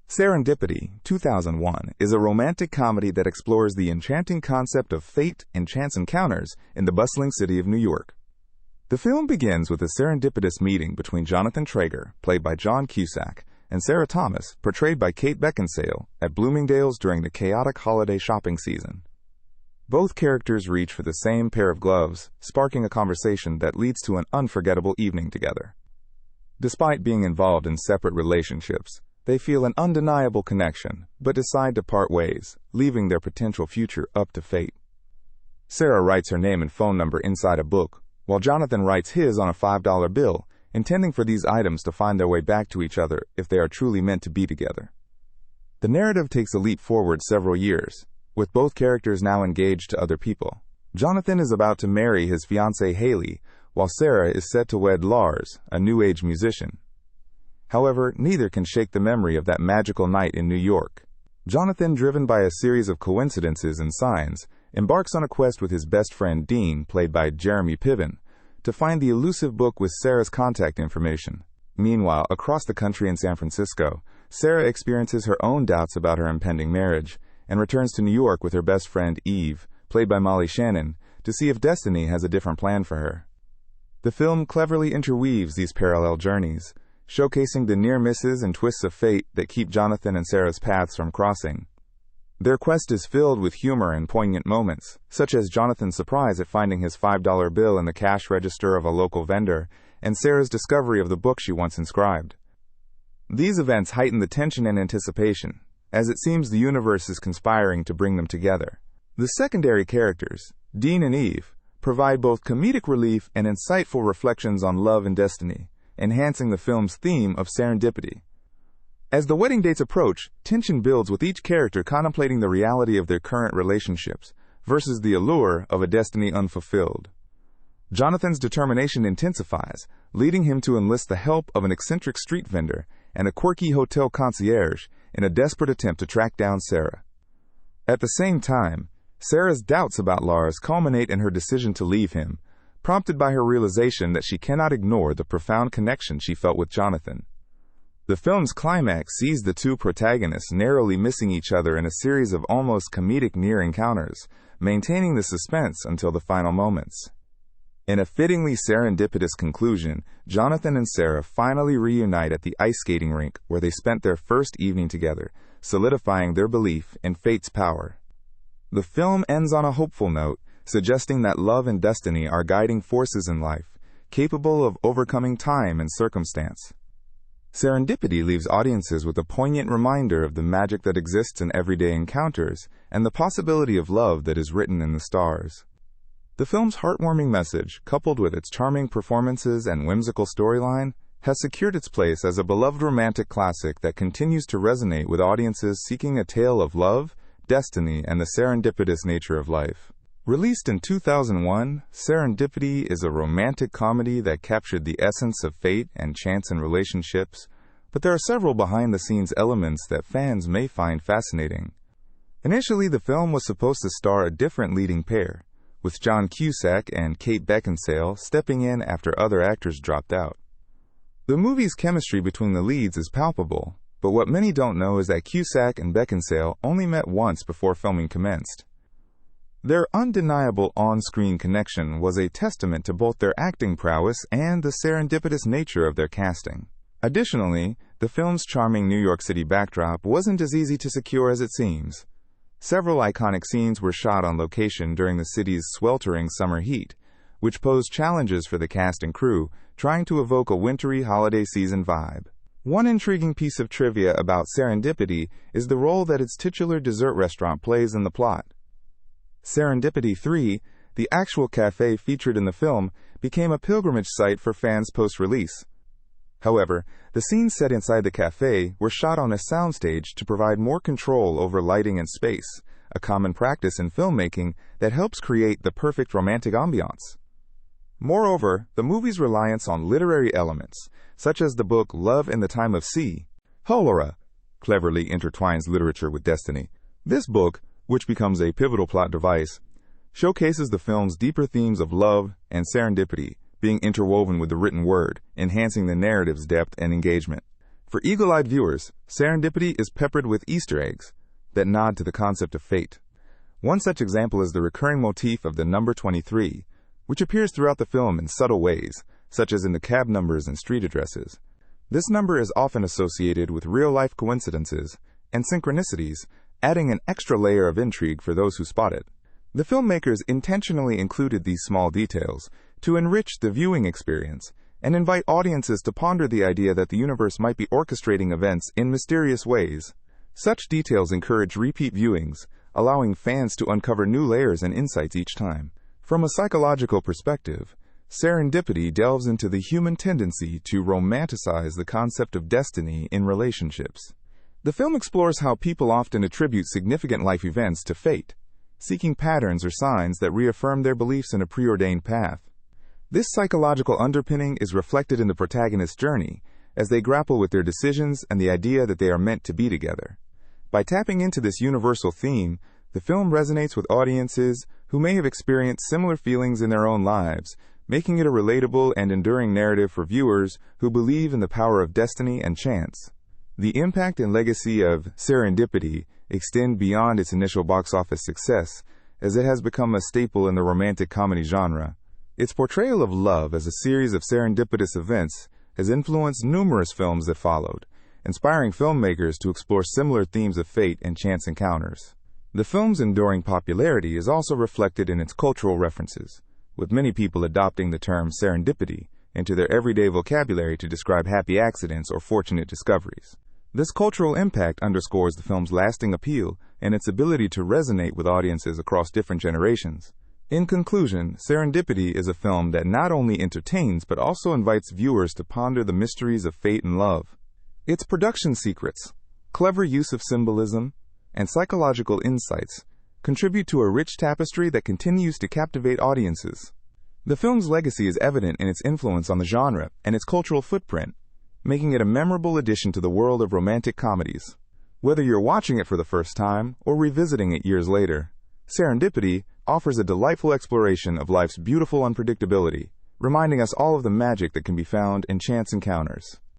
Serendipity, 2001, is a romantic comedy that explores the enchanting concept of fate and chance encounters in the bustling city of New York. The film begins with a serendipitous meeting between Jonathan Trager, played by John Cusack, and Sara Thomas, portrayed by Kate Beckinsale, at Bloomingdale's during the chaotic holiday shopping season. Both characters reach for the same pair of gloves, sparking a conversation that leads to an unforgettable evening together. Despite being involved in separate relationships, they feel an undeniable connection, but decide to part ways, leaving their potential future up to fate. Sara writes her name and phone number inside a book, while Jonathan writes his on a $5 bill, intending for these items to find their way back to each other if they are truly meant to be together. The narrative takes a leap forward several years, with both characters now engaged to other people. Jonathan is about to marry his fiancée Haley, while Sara is set to wed Lars, a New Age musician. However, neither can shake the memory of that magical night in New York. Jonathan, driven by a series of coincidences and signs, embarks on a quest with his best friend Dean, played by Jeremy Piven, to find the elusive book with Sara's contact information. Meanwhile, across the country in San Francisco, Sara experiences her own doubts about her impending marriage, and returns to New York with her best friend Eve, played by Molly Shannon, to see if destiny has a different plan for her. The film cleverly interweaves these parallel journeys, showcasing the near misses and twists of fate that keep Jonathan and Sara's paths from crossing. Their quest is filled with humor and poignant moments, such as Jonathan's surprise at finding his $5 bill in the cash register of a local vendor, and Sara's discovery of the book she once inscribed. These events heighten the tension and anticipation, as it seems the universe is conspiring to bring them together. The secondary characters, Dean and Eve, provide both comedic relief and insightful reflections on love and destiny, enhancing the film's theme of serendipity. As the wedding dates approach, tension builds with each character contemplating the reality of their current relationships versus the allure of a destiny unfulfilled. Jonathan's determination intensifies, leading him to enlist the help of an eccentric street vendor and a quirky hotel concierge in a desperate attempt to track down Sara. At the same time, Sara's doubts about Lars culminate in her decision to leave him, prompted by her realization that she cannot ignore the profound connection she felt with Jonathan. The film's climax sees the two protagonists narrowly missing each other in a series of almost comedic near encounters, maintaining the suspense until the final moments. In a fittingly serendipitous conclusion, Jonathan and Sara finally reunite at the ice skating rink where they spent their first evening together, solidifying their belief in fate's power. The film ends on a hopeful note, suggesting that love and destiny are guiding forces in life, capable of overcoming time and circumstance. Serendipity leaves audiences with a poignant reminder of the magic that exists in everyday encounters and the possibility of love that is written in the stars. The film's heartwarming message, coupled with its charming performances and whimsical storyline, has secured its place as a beloved romantic classic that continues to resonate with audiences seeking a tale of love, destiny, and the serendipitous nature of life. Released in 2001, Serendipity is a romantic comedy that captured the essence of fate and chance in relationships, but there are several behind-the-scenes elements that fans may find fascinating. Initially, the film was supposed to star a different leading pair, with John Cusack and Kate Beckinsale stepping in after other actors dropped out. The movie's chemistry between the leads is palpable, but what many don't know is that Cusack and Beckinsale only met once before filming commenced. Their undeniable on-screen connection was a testament to both their acting prowess and the serendipitous nature of their casting. Additionally, the film's charming New York City backdrop wasn't as easy to secure as it seems. Several iconic scenes were shot on location during the city's sweltering summer heat, which posed challenges for the cast and crew trying to evoke a wintry holiday season vibe. One intriguing piece of trivia about Serendipity is the role that its titular dessert restaurant plays in the plot. Serendipity 3, the actual cafe featured in the film, became a pilgrimage site for fans post-release. However, the scenes set inside the cafe were shot on a soundstage to provide more control over lighting and space, a common practice in filmmaking that helps create the perfect romantic ambiance. Moreover, the movie's reliance on literary elements, such as the book Love in the Time of Sea, Holora, cleverly intertwines literature with destiny. This book, which becomes a pivotal plot device, showcases the film's deeper themes of love and serendipity being interwoven with the written word, enhancing the narrative's depth and engagement. For eagle-eyed viewers, Serendipity is peppered with Easter eggs that nod to the concept of fate. One such example is the recurring motif of the number 23, which appears throughout the film in subtle ways, such as in the cab numbers and street addresses. This number is often associated with real-life coincidences and synchronicities, adding an extra layer of intrigue for those who spot it. The filmmakers intentionally included these small details to enrich the viewing experience and invite audiences to ponder the idea that the universe might be orchestrating events in mysterious ways. Such details encourage repeat viewings, allowing fans to uncover new layers and insights each time. From a psychological perspective, Serendipity delves into the human tendency to romanticize the concept of destiny in relationships. The film explores how people often attribute significant life events to fate, seeking patterns or signs that reaffirm their beliefs in a preordained path. This psychological underpinning is reflected in the protagonist's journey as they grapple with their decisions and the idea that they are meant to be together. By tapping into this universal theme, the film resonates with audiences who may have experienced similar feelings in their own lives, making it a relatable and enduring narrative for viewers who believe in the power of destiny and chance. The impact and legacy of Serendipity extend beyond its initial box office success, as it has become a staple in the romantic comedy genre. Its portrayal of love as a series of serendipitous events has influenced numerous films that followed, inspiring filmmakers to explore similar themes of fate and chance encounters. The film's enduring popularity is also reflected in its cultural references, with many people adopting the term serendipity into their everyday vocabulary to describe happy accidents or fortunate discoveries. This cultural impact underscores the film's lasting appeal and its ability to resonate with audiences across different generations. In conclusion, Serendipity is a film that not only entertains but also invites viewers to ponder the mysteries of fate and love. Its production secrets, clever use of symbolism, and psychological insights contribute to a rich tapestry that continues to captivate audiences. The film's legacy is evident in its influence on the genre and its cultural footprint, making it a memorable addition to the world of romantic comedies. Whether you're watching it for the first time or revisiting it years later, Serendipity offers a delightful exploration of life's beautiful unpredictability, reminding us all of the magic that can be found in chance encounters.